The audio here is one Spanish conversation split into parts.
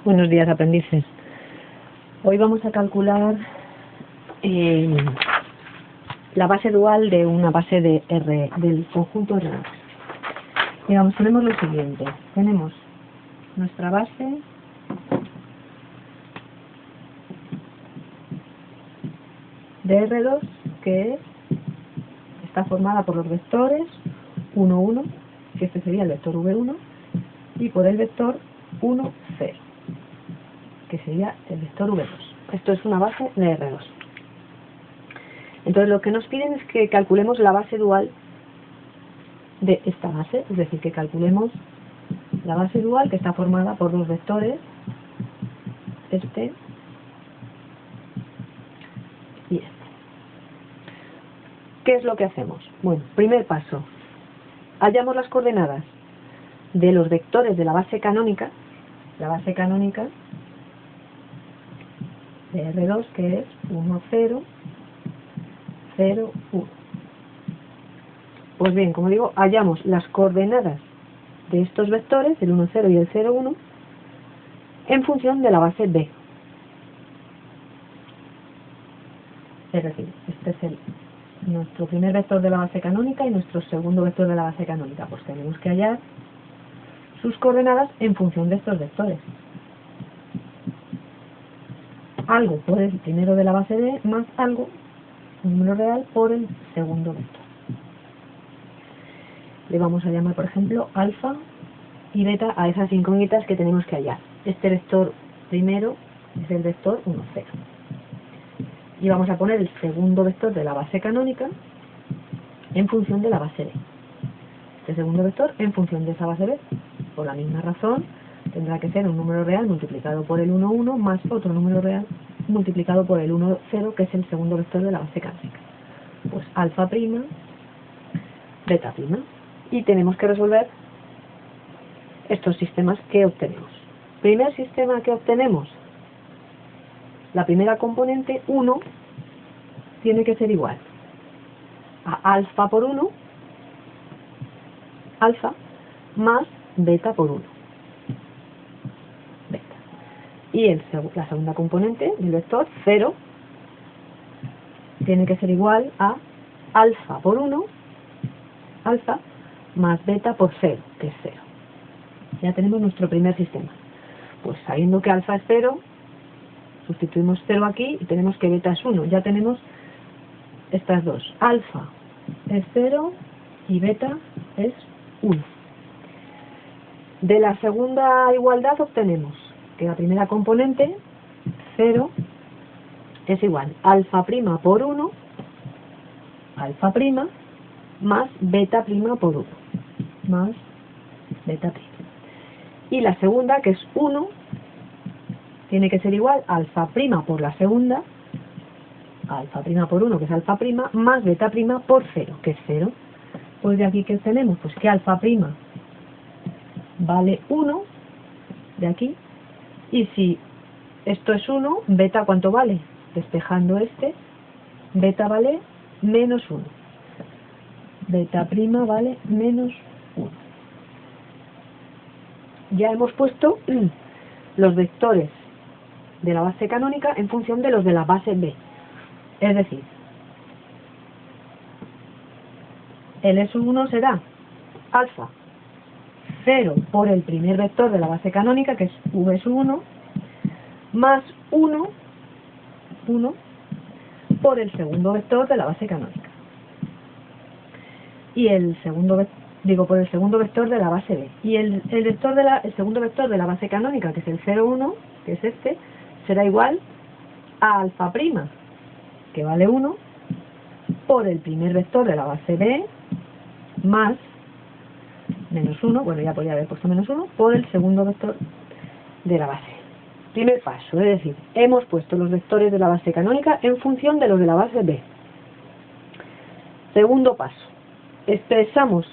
Buenos días, aprendices. Hoy vamos a calcular la base dual de una base de R, del conjunto R. Digamos, tenemos lo siguiente. Tenemos nuestra base de R2, que está formada por los vectores 1, 1, que este sería el vector V1, y por el vector 1, 0, que sería el vector V2. Esto es una base de R2. Entonces lo que nos piden es que calculemos la base dual de esta base, es decir, que calculemos la base dual que está formada por dos vectores, este y este. ¿Qué es lo que hacemos? Bueno, primer paso, hallamos las coordenadas de los vectores de la base canónica de R2, que es 1, 0, 0, 1. Pues bien, como digo, hallamos las coordenadas de estos vectores, el 1, 0 y el 0, 1, en función de la base B. Es decir, este es nuestro primer vector de la base canónica y nuestro segundo vector de la base canónica. Pues tenemos que hallar sus coordenadas en función de estos vectores. Algo por el primero de la base B más algo, un número real, por el segundo vector. Le vamos a llamar, por ejemplo, alfa y beta a esas incógnitas que tenemos que hallar. Este vector primero es el vector 1, 0. Y vamos a poner el segundo vector de la base canónica en función de la base B. Este segundo vector en función de esa base B. Por la misma razón, tendrá que ser un número real multiplicado por el 1, 1 más otro número real multiplicado por el 1, 0, que es el segundo vector de la base canónica. Pues alfa prima, beta prima. Y tenemos que resolver estos sistemas que obtenemos. Primer sistema que obtenemos, la primera componente 1 tiene que ser igual a alfa por 1, alfa, más beta por 1, beta. Y la segunda componente del vector 0 tiene que ser igual a alfa por 1, alfa, más beta por 0, que es 0. Ya tenemos nuestro primer sistema. Pues sabiendo que alfa es 0, sustituimos 0 aquí y tenemos que beta es 1. Ya tenemos estas dos. Alfa es 0 y beta es 1. De la segunda igualdad obtenemos que la primera componente, 0, es igual a alfa prima por 1, alfa prima, más beta prima por 1, más beta prima. Y la segunda, que es 1, tiene que ser igual a alfa prima por la segunda, alfa prima por 1, que es alfa prima, más beta prima por 0, que es 0. Pues de aquí, ¿qué tenemos? Pues que alfa prima vale 1, de aquí, y si esto es 1, beta, ¿cuánto vale? Despejando este, beta vale menos 1. Beta prima vale menos 1. Ya hemos puesto los vectores de la base canónica en función de los de la base B. Es decir, el S1 será alfa 0 por el primer vector de la base canónica, que es V1, más 1, 1 por el segundo vector de la base canónica. Y el segundo por el segundo vector de la base B. Y el segundo vector de la base canónica, que es el 0, 1, que es este, será igual a alfa prima, que vale 1, por el primer vector de la base B, más menos 1, bueno, ya podría haber puesto menos 1, por el segundo vector de la base. Primer paso, es decir, hemos puesto los vectores de la base canónica en función de los de la base B. Segundo paso, expresamos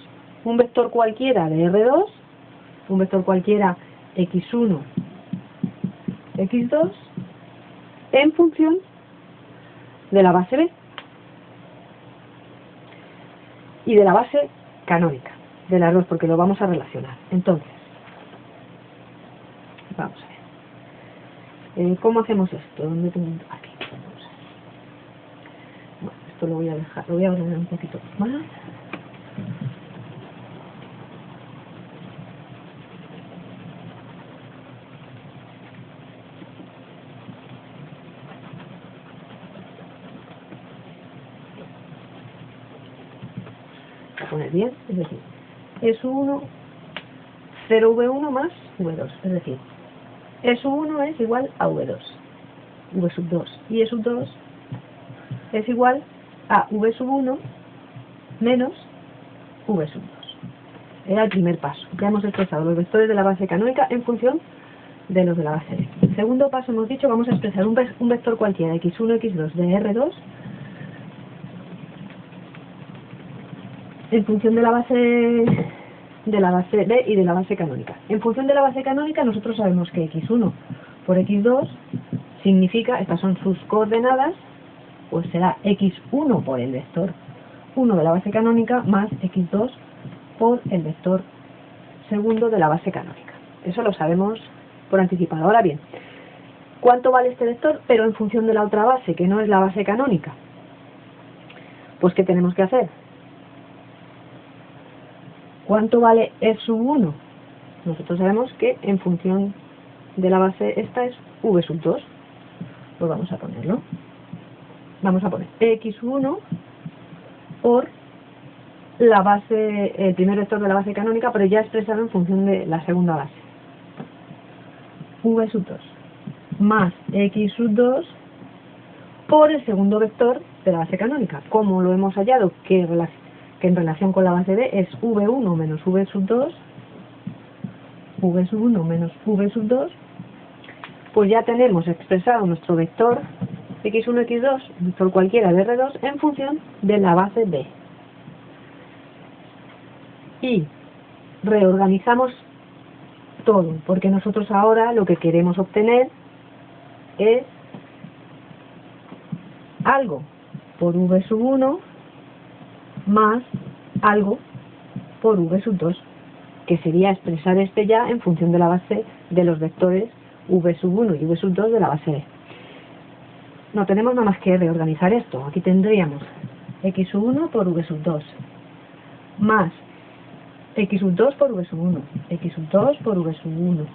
un vector cualquiera de R2, un vector cualquiera x1, x2, en función de la base B y de la base canónica, de las dos, porque lo vamos a relacionar. Entonces, vamos a ver. ¿Cómo hacemos esto? ¿Dónde tengo? Aquí. Bueno, esto lo voy a dejar, lo voy a ordenar un poquito más. A poner bien, es decir, S1, 0V1 más V2, es decir, S1 es igual a V2, V sub 2, y E sub 2 es igual a V sub 1 menos V sub 2. Era el primer paso. Ya hemos expresado los vectores de la base canónica en función de los de la base D. El segundo paso hemos dicho, vamos a expresar un vector cualquiera, x1, x2 de R2, en función de la base D y de la base canónica. En función de la base canónica nosotros sabemos que x1 por x2 significa, estas son sus coordenadas, pues será x1 por el vector 1 de la base canónica más x2 por el vector segundo de la base canónica. Eso lo sabemos por anticipado. Ahora bien, ¿cuánto vale este vector? Pero en función de la otra base, que no es la base canónica. Pues ¿qué tenemos que hacer? ¿Cuánto vale E sub 1? Nosotros sabemos que en función de la base esta es V sub 2. Pues vamos a ponerlo. Vamos a poner x1 por la base, el primer vector de la base canónica, pero ya expresado en función de la segunda base. V sub 2 más x sub 2 por el segundo vector de la base canónica. Como lo hemos hallado que en relación con la base D es V1 menos V sub 2, V sub 1 menos V sub 2, pues ya tenemos expresado nuestro vector x1, x2, vector cualquiera de R2, en función de la base D. Y reorganizamos todo, porque nosotros ahora lo que queremos obtener es algo por V sub 1 más algo por V sub 2, que sería expresar este ya en función de la base de los vectores V sub 1 y V sub 2 de la base D. No tenemos nada más que reorganizar esto. Aquí tendríamos x sub 1 por V sub 2 más x sub 2 por V sub 1, x sub 2 por V sub 1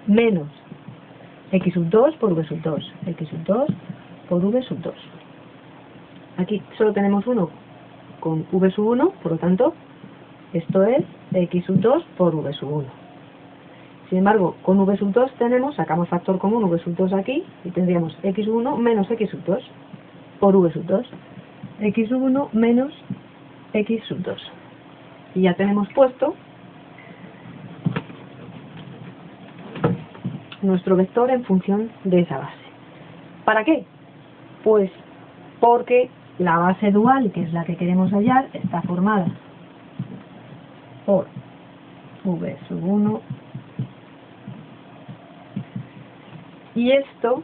menos x sub 2 por V sub 2, x sub 2 por V sub 2. Aquí solo tenemos uno con V sub 1, por lo tanto, esto es x sub 2 por V sub 1. Sin embargo, con V sub 2 tenemos, sacamos factor común V sub 2 aquí, y tendríamos x sub 1 menos x sub 2 por V sub 2. X sub 1 menos x sub 2. Y ya tenemos puesto nuestro vector en función de esa base. ¿Para qué? Pues porque la base dual, que es la que queremos hallar, está formada por V sub 1 y esto,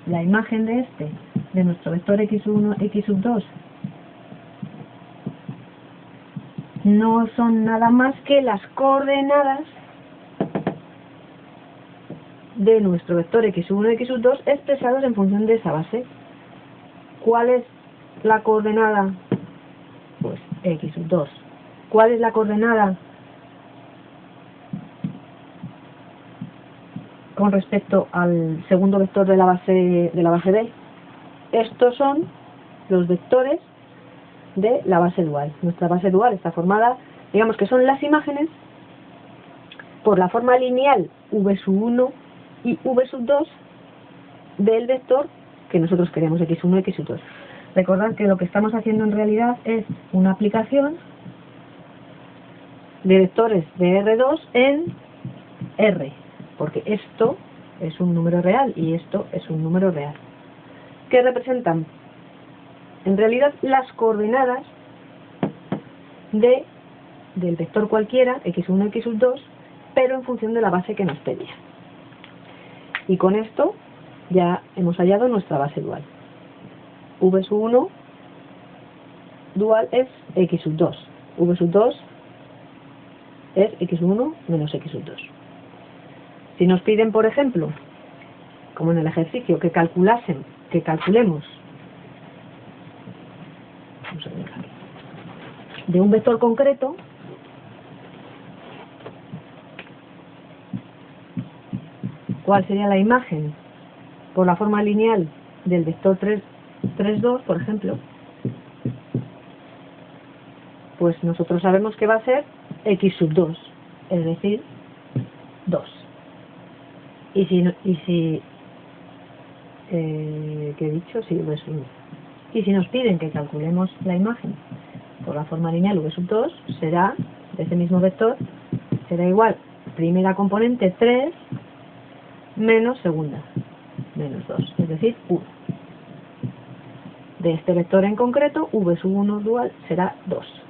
la imagen de este, de nuestro vector x sub 1, x sub 2, no son nada más que las coordenadas de nuestro vector x sub 1 y x sub 2 expresados en función de esa base. ¿Cuál es la coordenada? Pues x sub 2. ¿Cuál es la coordenada con respecto al segundo vector de la base D? Estos son los vectores de la base dual. Nuestra base dual está formada, digamos que son las imágenes por la forma lineal V sub 1 y V sub 2 del vector que nosotros queremos, x1 y x sub 2. Recordad que lo que estamos haciendo en realidad es una aplicación de vectores de R2 en R, porque esto es un número real y esto es un número real, que representan en realidad las coordenadas del vector cualquiera, x1, x sub 2, pero en función de la base que nos pedía. Y con esto ya hemos hallado nuestra base dual. V sub 1 dual es x sub 2. V sub 2 es x1 menos x sub 2. Si nos piden, por ejemplo, como en el ejercicio, que calculemos vamos a ver aquí, de un vector concreto, cuál sería la imagen por la forma lineal del vector 3, 2, por ejemplo, pues nosotros sabemos que va a ser x sub 2, es decir, 2. Y si ¿qué he dicho? Sí, v sub 1. Y si nos piden que calculemos la imagen por la forma lineal v sub 2, será, de ese mismo vector, será igual primera componente 3 menos segunda, menos 2, es decir, 1. De este vector en concreto, v sub 1 dual será 2.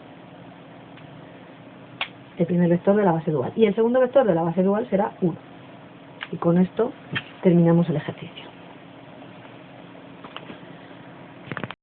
El primer vector de la base dual. Y el segundo vector de la base dual será 1. Y con esto terminamos el ejercicio.